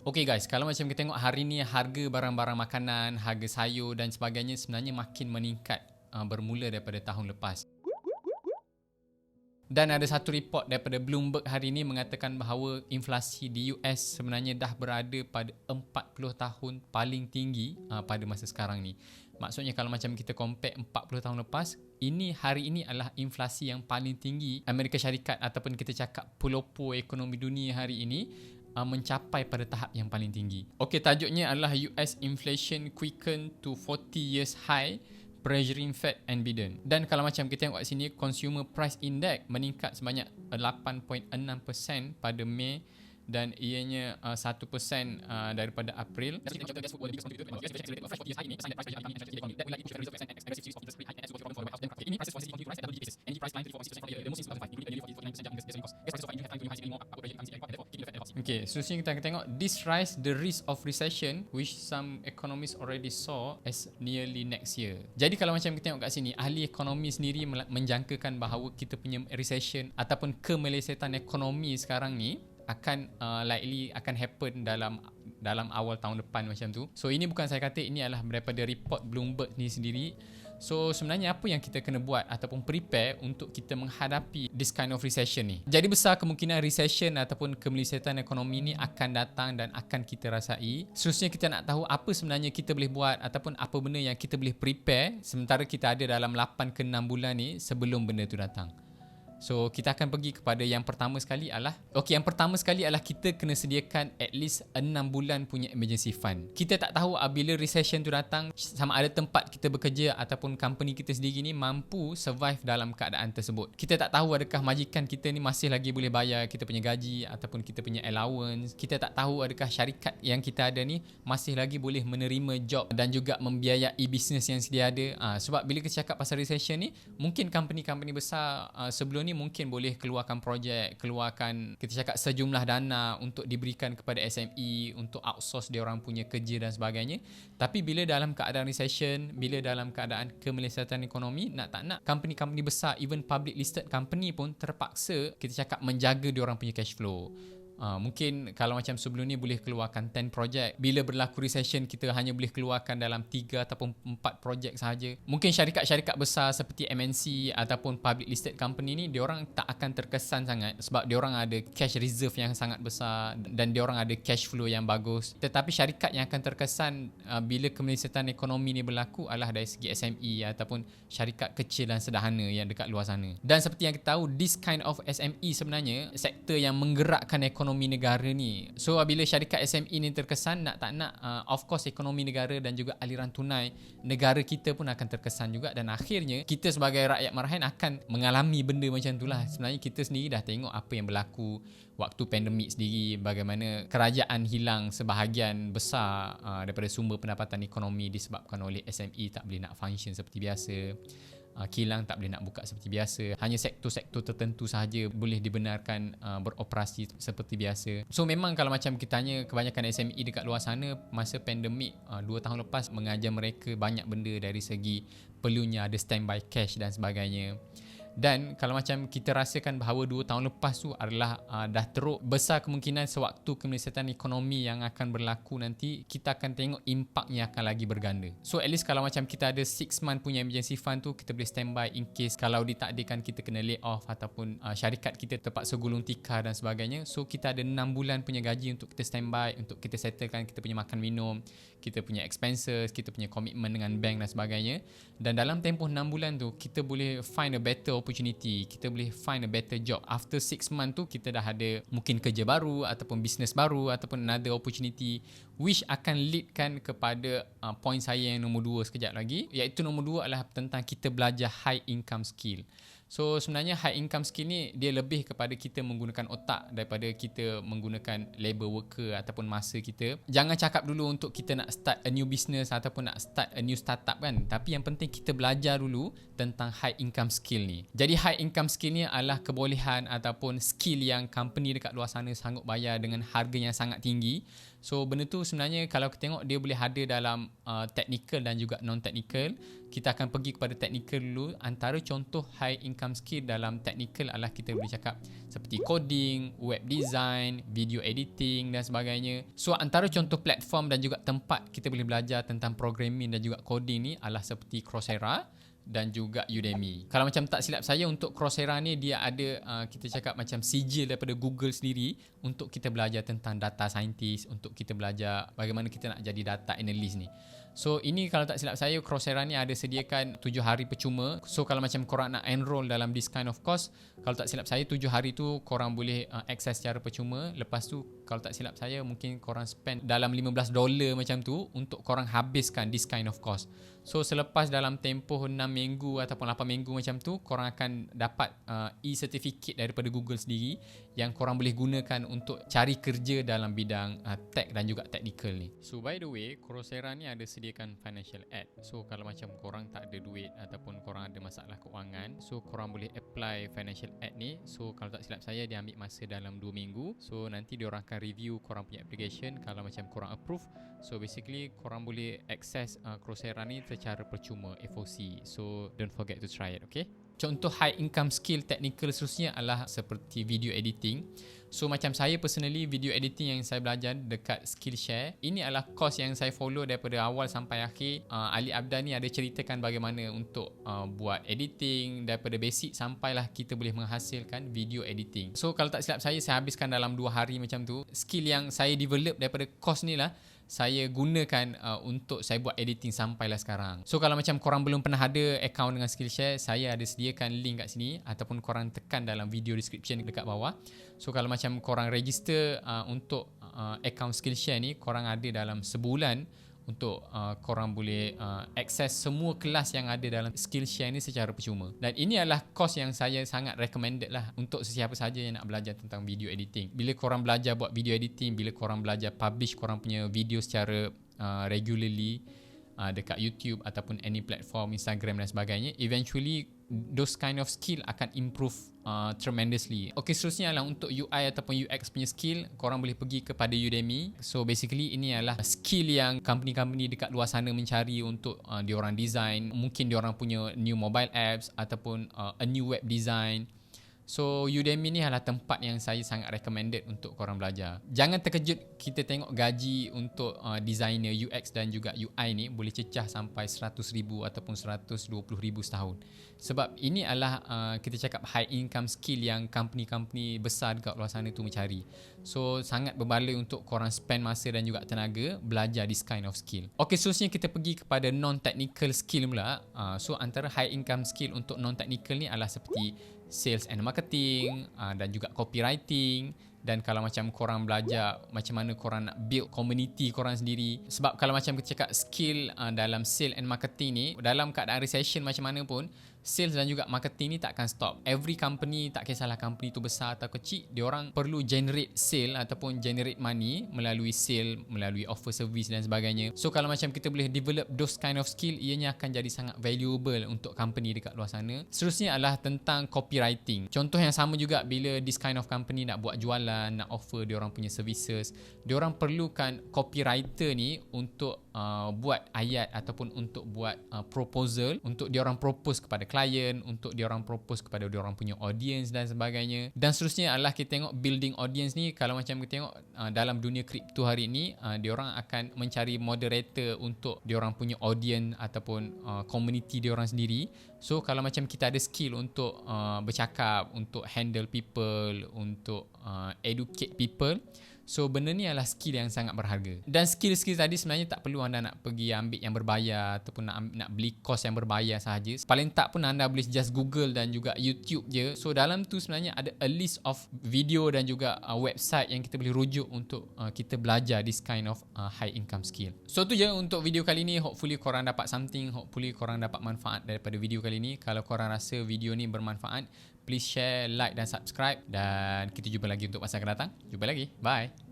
Okay guys, kalau macam kita tengok hari ni harga barang-barang makanan, harga sayur dan sebagainya sebenarnya makin meningkat bermula daripada tahun lepas. Dan ada satu report daripada Bloomberg hari ini mengatakan bahawa inflasi di US sebenarnya dah berada pada 40 tahun paling tinggi pada masa sekarang ni. Maksudnya kalau macam kita compare 40 tahun lepas, hari ini adalah inflasi yang paling tinggi Amerika Syarikat ataupun kita cakap pelopor ekonomi dunia hari ini mencapai pada tahap yang paling tinggi. Okey, tajuknya adalah US inflation quicken to 40 years high, pressuring Fed and Biden. Dan kalau macam kita tengok kat sini, Consumer Price Index meningkat sebanyak 8.6% pada Mei dan ianya 1% daripada April. Okay, seterusnya kita akan tengok this rise the risk of recession which some economists already saw as nearly next year. Jadi kalau macam kita tengok kat sini, ahli ekonomi sendiri menjangkakan bahawa kita punya recession ataupun kemelesetan ekonomi sekarang ni akan likely akan happen dalam awal tahun depan macam tu. So ini bukan saya kata, ini adalah daripada report Bloomberg ni sendiri. So sebenarnya apa yang kita kena buat ataupun prepare untuk kita menghadapi this kind of recession ni? Jadi besar kemungkinan recession ataupun kemelesetan ekonomi ni akan datang dan akan kita rasai. Seterusnya kita nak tahu apa sebenarnya kita boleh buat ataupun apa benda yang kita boleh prepare sementara kita ada dalam 8 ke 6 bulan ni sebelum benda tu datang. So kita akan pergi kepada yang pertama sekali adalah kita kena sediakan at least 6 bulan punya emergency fund. Kita tak tahu bila recession tu datang sama ada tempat kita bekerja ataupun company kita sendiri ni mampu survive dalam keadaan tersebut. Kita tak tahu adakah majikan kita ni masih lagi boleh bayar kita punya gaji ataupun kita punya allowance. Kita tak tahu adakah syarikat yang kita ada ni masih lagi boleh menerima job dan juga membiayai bisnes yang sedia ada. Sebab bila kita cakap pasal recession ni, mungkin company-company besar sebelum ni mungkin boleh keluarkan projek, keluarkan kita cakap sejumlah dana untuk diberikan kepada SME untuk outsource dia orang punya kerja dan sebagainya. Tapi bila dalam keadaan recession, bila dalam keadaan kemelesetan ekonomi, nak tak nak company-company besar, even public listed company pun terpaksa kita cakap menjaga dia orang punya cash flow. Mungkin kalau macam sebelum ni boleh keluarkan 10 projek, bila berlaku recession kita hanya boleh keluarkan dalam 3 ataupun 4 projek sahaja. Mungkin syarikat-syarikat besar seperti MNC ataupun public listed company ni diorang tak akan terkesan sangat sebab diorang ada cash reserve yang sangat besar dan diorang ada cash flow yang bagus. Tetapi syarikat yang akan terkesan bila kemelesetan ekonomi ni berlaku adalah dari segi SME ataupun syarikat kecil dan sederhana yang dekat luar sana. Dan seperti yang kita tahu, this kind of SME sebenarnya sektor yang menggerakkan ekonomi negara ni. So bila syarikat SME ni terkesan, nak tak nak of course ekonomi negara dan juga aliran tunai negara kita pun akan terkesan juga dan akhirnya kita sebagai rakyat marahan akan mengalami benda macam itulah. Sebenarnya kita sendiri dah tengok apa yang berlaku waktu pandemik sendiri, bagaimana kerajaan hilang sebahagian besar daripada sumber pendapatan ekonomi disebabkan oleh SME tak boleh nak function seperti biasa. Kilang tak boleh nak buka seperti biasa. Hanya sektor-sektor tertentu sahaja boleh dibenarkan beroperasi seperti biasa. So memang kalau macam kita tanya kebanyakan SME dekat luar sana, masa pandemik 2 tahun lepas mengajar mereka banyak benda dari segi perlunya ada standby cash dan sebagainya. Dan kalau macam kita rasakan bahawa 2 tahun lepas tu adalah dah teruk, besar kemungkinan sewaktu kemelesetan ekonomi yang akan berlaku nanti, kita akan tengok impaknya akan lagi berganda. So at least kalau macam kita ada 6 month punya emergency fund tu, kita boleh standby in case kalau ditakdirkan kita kena lay off ataupun syarikat kita terpaksa gulung tikar dan sebagainya. So kita ada 6 bulan punya gaji untuk kita standby, untuk kita settlekan kita punya makan minum, kita punya expenses, kita punya komitmen dengan bank dan sebagainya. Dan dalam tempoh 6 bulan tu kita boleh find a better opportunity, kita boleh find a better job. After 6 months tu kita dah ada mungkin kerja baru ataupun business baru ataupun another opportunity which akan leadkan kepada point saya yang nombor 2 sekejap lagi, iaitu nombor 2 adalah tentang kita belajar high income skill. So sebenarnya high income skill ni dia lebih kepada kita menggunakan otak daripada kita menggunakan labor worker ataupun masa kita. Jangan cakap dulu untuk kita nak start a new business ataupun nak start a new startup kan. Tapi yang penting kita belajar dulu tentang high income skill ni. Jadi high income skill ni adalah kebolehan ataupun skill yang company dekat luar sana sanggup bayar dengan harga yang sangat tinggi So benda tu sebenarnya kalau kita tengok dia boleh ada dalam technical dan juga non-technical. Kita akan pergi kepada technical dulu. Antara contoh high income skill dalam technical adalah kita boleh cakap seperti coding, web design, video editing dan sebagainya. So antara contoh platform dan juga tempat kita boleh belajar tentang programming dan juga coding ni adalah seperti Coursera dan juga Udemy. Kalau macam tak silap saya, untuk Coursera ni dia ada kita cakap macam sijil daripada Google sendiri untuk kita belajar tentang data scientist, untuk kita belajar bagaimana kita nak jadi data analyst ni. So ini kalau tak silap saya, Coursera ni ada sediakan 7 hari percuma. So kalau macam korang nak enroll dalam this kind of course, kalau tak silap saya 7 hari tu korang boleh access secara percuma. Lepas tu kalau tak silap saya mungkin korang spend dalam $15 macam tu untuk korang habiskan this kind of course. So selepas dalam tempoh 6 minggu ataupun 8 minggu macam tu, korang akan dapat e-certificate daripada Google sendiri yang korang boleh gunakan untuk cari kerja dalam bidang tech dan juga technical ni. So by the way, Coursera ni ada sediakan financial aid. So kalau macam korang tak ada duit ataupun korang ada masalah keuangan, so korang boleh apply financial aid ni. So kalau tak silap saya dia ambil masa dalam 2 minggu. So nanti diorang akan review korang punya application. Kalau macam korang approve, so basically korang boleh access Coursera ni secara percuma, FOC. So don't forget to try it, okay? Contoh high income skill technical seterusnya adalah seperti video editing. So macam saya personally, video editing yang saya belajar dekat Skillshare, ini adalah course yang saya follow daripada awal sampai akhir. Ali Abdan ni ada ceritakan bagaimana untuk buat editing daripada basic sampailah kita boleh menghasilkan video editing. So kalau tak silap saya habiskan dalam 2 hari macam tu. Skill yang saya develop daripada course ni lah saya gunakan untuk saya buat editing sampailah sekarang. So kalau macam korang belum pernah ada account dengan Skillshare, saya ada sediakan link kat sini ataupun korang tekan dalam video description dekat bawah. So kalau macam korang register untuk account Skillshare ni, korang ada dalam sebulan untuk korang boleh akses semua kelas yang ada dalam Skillshare ni secara percuma. Dan ini adalah course yang saya sangat recommended lah untuk sesiapa sahaja yang nak belajar tentang video editing. Bila korang belajar buat video editing, bila korang belajar publish korang punya video secara regularly dekat YouTube ataupun any platform, Instagram dan sebagainya, eventually those kind of skill akan improve tremendously. Okay, seterusnya adalah untuk UI ataupun UX punya skill, korang boleh pergi kepada Udemy. So basically ini adalah skill yang company-company dekat luar sana mencari untuk diorang design. Mungkin diorang punya new mobile apps ataupun a new web design. So Udemy ni adalah tempat yang saya sangat recommended untuk korang belajar. Jangan terkejut kita tengok gaji untuk designer UX dan juga UI ni boleh cecah sampai 100,000 ataupun 120,000 setahun. Sebab ini adalah kita cakap high income skill yang company-company besar dekat luar sana tu mencari. So sangat berbaloi untuk korang spend masa dan juga tenaga belajar this kind of skill. Okay, seterusnya kita pergi kepada non-technical skill pula. So antara high income skill untuk non-technical ni adalah seperti sales and marketing dan juga copywriting. Dan kalau macam korang belajar macam mana korang nak build community korang sendiri. Sebab kalau macam kita cakap skill dalam sales and marketing ni, dalam keadaan recession macam mana pun, sales dan juga marketing ni tak akan stop. Every company, tak kisahlah company tu besar atau kecil, diorang perlu generate sale ataupun generate money melalui sale, melalui offer service dan sebagainya. So kalau macam kita boleh develop those kind of skill, ianya akan jadi sangat valuable untuk company dekat luar sana. Seterusnya adalah tentang copywriting. Contoh yang sama juga bila this kind of company nak buat jualan, nak offer diorang punya services, diorang perlukan copywriter ni untuk buat ayat ataupun untuk buat proposal, untuk diorang propose kepada klien, untuk diorang propose kepada diorang punya audience dan sebagainya. Dan seterusnya adalah kita tengok building audience ni. Kalau macam kita tengok dalam dunia kripto hari ni, diorang akan mencari moderator untuk diorang punya audience ataupun community diorang sendiri. So kalau macam kita ada skill untuk bercakap, untuk handle people, untuk educate people, so benda ni adalah skill yang sangat berharga. Dan skill-skill tadi sebenarnya tak perlu anda nak pergi ambil yang berbayar ataupun nak beli course yang berbayar sahaja. Paling tak pun anda boleh just Google dan juga YouTube je. So dalam tu sebenarnya ada a list of video dan juga website yang kita boleh rujuk untuk kita belajar this kind of high income skill. So tu je untuk video kali ni. Hopefully korang dapat something, hopefully korang dapat manfaat daripada video kali ni. Kalau korang rasa video ni bermanfaat, please share, like dan subscribe. Dan kita jumpa lagi untuk masa akan datang. Jumpa lagi. Bye.